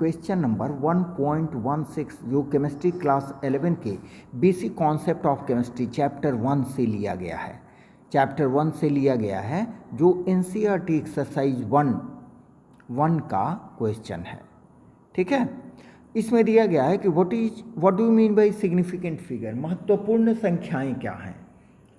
Question number 1.16 जो chemistry class 11 के basic concept of chemistry chapter 1 से लिया गया है। चैप्टर 1 से लिया गया है जो एनसीईआरटी एक्सरसाइज 1 का क्वेश्चन है। ठीक है, इसमें दिया गया है कि what do you mean by significant figure, महत्वपूर्ण संख्याएं क्या हैं।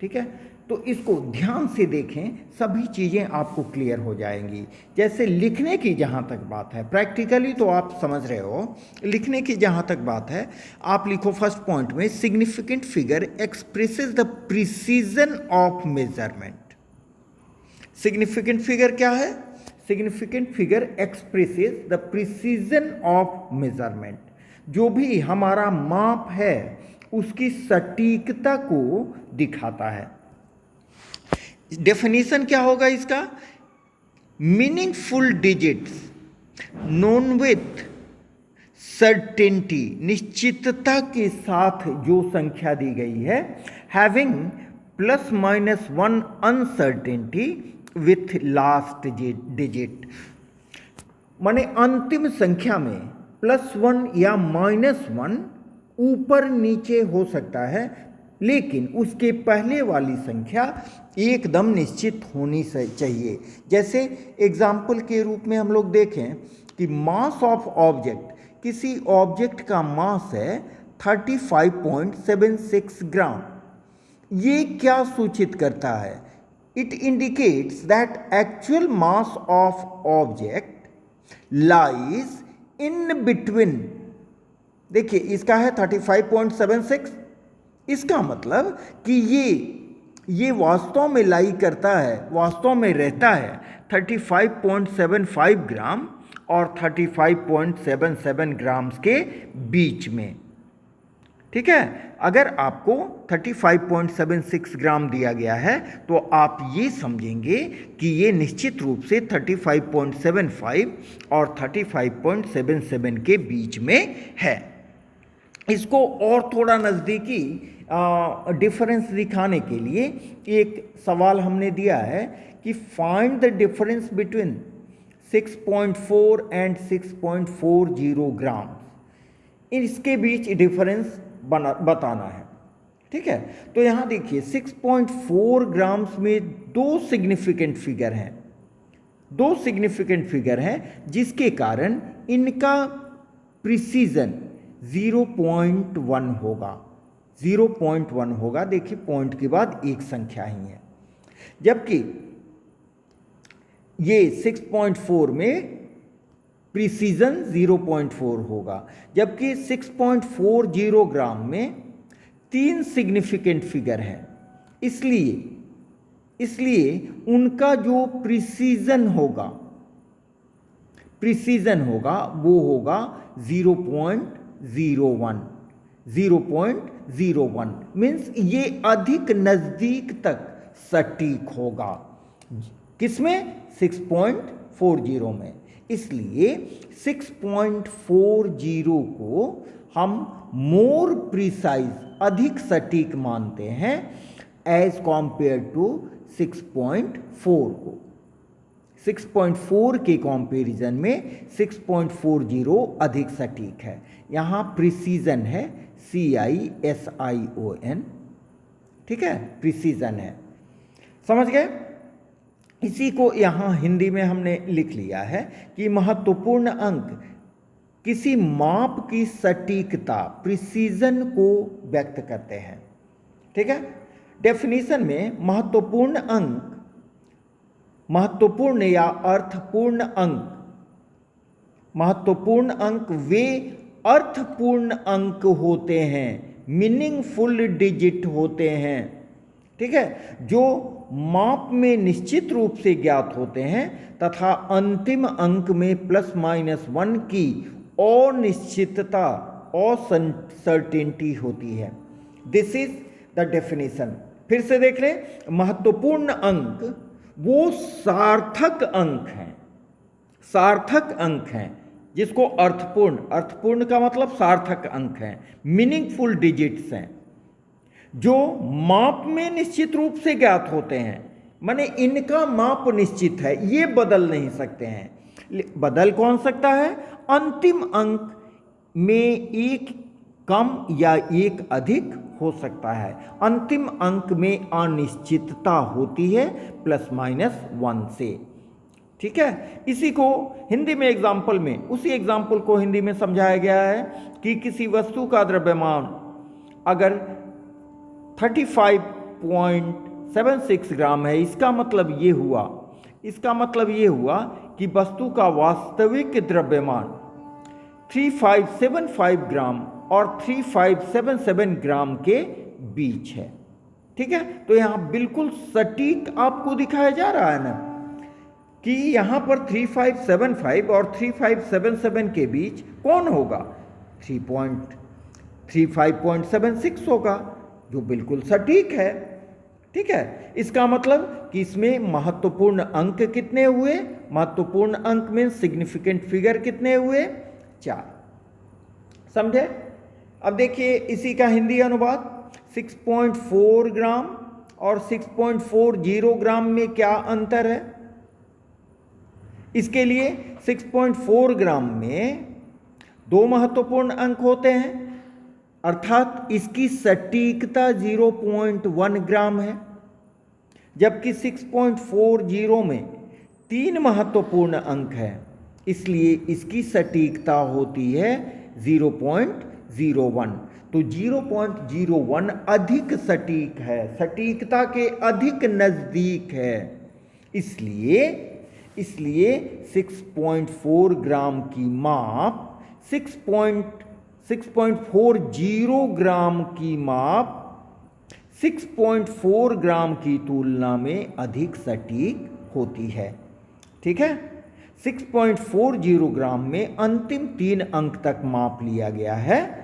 ठीक है, तो इसको ध्यान से देखें, सभी चीज़ें आपको क्लियर हो जाएंगी। जैसे लिखने की जहाँ तक बात है, प्रैक्टिकली तो आप समझ रहे हो, लिखने की जहाँ तक बात है, आप लिखो फर्स्ट पॉइंट में significant figure expresses the precision of measurement. Significant figure क्या है? Significant figure expresses the precision of measurement. जो भी हमारा माप है उसकी सटीकता को दिखाता है। डेफिनेशन क्या होगा इसका? Meaningful digits known with certainty, निश्चितता के साथ जो संख्या दी गई है, having ±1 uncertainty with last digit, माने अंतिम संख्या में +1 या -1 ऊपर नीचे हो सकता है, लेकिन उसके पहले वाली संख्या एकदम निश्चित होनी चाहिए। जैसे एग्जाम्पल के रूप में हम लोग देखें कि मास ऑफ ऑब्जेक्ट, किसी ऑब्जेक्ट का मास है 35.76 ग्राम। ये क्या सूचित करता है? It indicates that actual mass of object lies in between, देखिए इसका है 35.76, इसका मतलब कि ये वास्तव में लाई करता है, वास्तव में रहता है 35.75 ग्राम और 35.77 ग्राम्स के बीच में। ठीक है, अगर आपको 35.76 ग्राम दिया गया है तो आप ये समझेंगे कि ये निश्चित रूप से 35.75 और 35.77 के बीच में है। इसको और थोड़ा नज़दीकी डिफरेंस दिखाने के लिए एक सवाल हमने दिया है कि find the difference between 6.4 and 6.40 ग्राम। इसके बीच डिफरेंस बताना है। ठीक है, तो यहाँ देखिए 6.4 ग्राम्स में दो सिग्निफिकेंट फिगर हैं जिसके कारण इनका प्रिसीजन 0.1 होगा। 0.1 होगा। देखिए पॉइंट के बाद एक संख्या ही है, जबकि ये 6.4 में प्रिसीजन 0.4 होगा, जबकि 6.40 ग्राम में 3 सिग्निफिकेंट फिगर हैं। इसलिए उनका जो प्रिसीजन होगा वो होगा 0.01 मीन्स ये अधिक नजदीक तक सटीक होगा। किसमें? 6.40 में। इसलिए 6.40 को हम मोर प्रिसाइज, अधिक सटीक मानते हैं एज कॉम्पेयर टू 6.4 को। 6.4 के कंपैरिजन में 6.40 अधिक सटीक है। यहाँ प्रिसीजन है CISION। ठीक है, प्रिसीजन है। समझ गए? इसी को यहाँ हिंदी में हमने लिख लिया है कि महत्वपूर्ण अंक किसी माप की सटीकता, प्रिसीजन को व्यक्त करते हैं। ठीक है, डेफिनेशन में महत्वपूर्ण या महत्वपूर्ण अंक वे अर्थपूर्ण अंक होते हैं, मीनिंगफुल डिजिट होते हैं। ठीक है, जो माप में निश्चित रूप से ज्ञात होते हैं तथा अंतिम अंक में ±1 की अनिश्चितता, अनसर्टेनिटी होती है। This is the definition. फिर से देख लें, महत्वपूर्ण अंक वो सार्थक अंक हैं जिसको अर्थपूर्ण का मतलब सार्थक अंक हैं, मीनिंगफुल डिजिट्स हैं, जो माप में निश्चित रूप से ज्ञात होते हैं। माने इनका माप निश्चित है, ये बदल नहीं सकते हैं। बदल कौन सकता है? अंतिम अंक में एक कम या एक अधिक हो सकता है। अंतिम अंक में अनिश्चितता होती है ±1 से। ठीक है, इसी को हिंदी में एग्जाम्पल में, उसी एग्जाम्पल को हिंदी में समझाया गया है कि किसी वस्तु का द्रव्यमान अगर 35.76 ग्राम है, इसका मतलब ये हुआ कि वस्तु का वास्तविक द्रव्यमान 3575 ग्राम और 3577 ग्राम के बीच है। ठीक है, तो यहां बिल्कुल सटीक आपको दिखाया जा रहा है ना कि यहां पर 3575 और 3577 के बीच कौन होगा, 35.76 होगा, जो बिल्कुल सटीक है। ठीक है, इसका मतलब कि इसमें महत्वपूर्ण अंक कितने हुए, महत्वपूर्ण अंक में सिग्निफिकेंट फिगर कितने हुए, 4। समझे? अब देखिए इसी का हिंदी अनुवाद, 6.4 ग्राम और 6.40 ग्राम में क्या अंतर है। इसके लिए 6.4 ग्राम में 2 महत्वपूर्ण अंक होते हैं, अर्थात इसकी सटीकता 0.1 ग्राम है, जबकि 6.40 में 3 महत्वपूर्ण अंक है, इसलिए इसकी सटीकता होती है 0.01। तो 0.01 अधिक सटीक है, सटीकता के अधिक नजदीक है। इसलिए 6.4 ग्राम की माप 6.40 ग्राम की माप 6.4 ग्राम की तुलना में अधिक सटीक होती है। ठीक है, 6.40 ग्राम में अंतिम 3 अंक तक माप लिया गया है,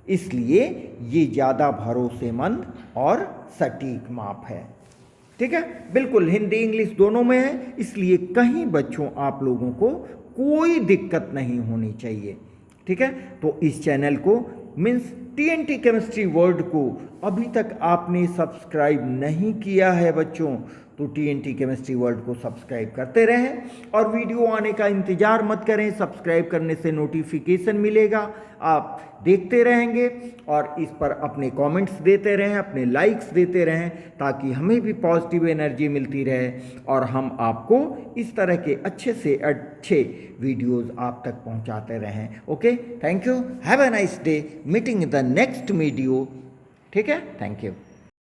इसलिए ये ज़्यादा भरोसेमंद और सटीक माप है। ठीक है, बिल्कुल हिंदी इंग्लिश दोनों में है, इसलिए कहीं बच्चों आप लोगों को कोई दिक्कत नहीं होनी चाहिए। ठीक है, तो इस चैनल को मीन्स TNT केमिस्ट्री वर्ल्ड को अभी तक आपने सब्सक्राइब नहीं किया है बच्चों, तो TNT केमिस्ट्री वर्ल्ड को सब्सक्राइब करते रहें और वीडियो आने का इंतज़ार मत करें। सब्सक्राइब करने से नोटिफिकेशन मिलेगा, आप देखते रहेंगे और इस पर अपने कमेंट्स देते रहें, अपने लाइक्स देते रहें, ताकि हमें भी पॉजिटिव एनर्जी मिलती रहे और हम आपको इस तरह के अच्छे से अच्छे वीडियोस आप तक पहुंचाते रहें। Okay, thank you, have a nice day, meeting in the next video. ठीक है, थैंक यू।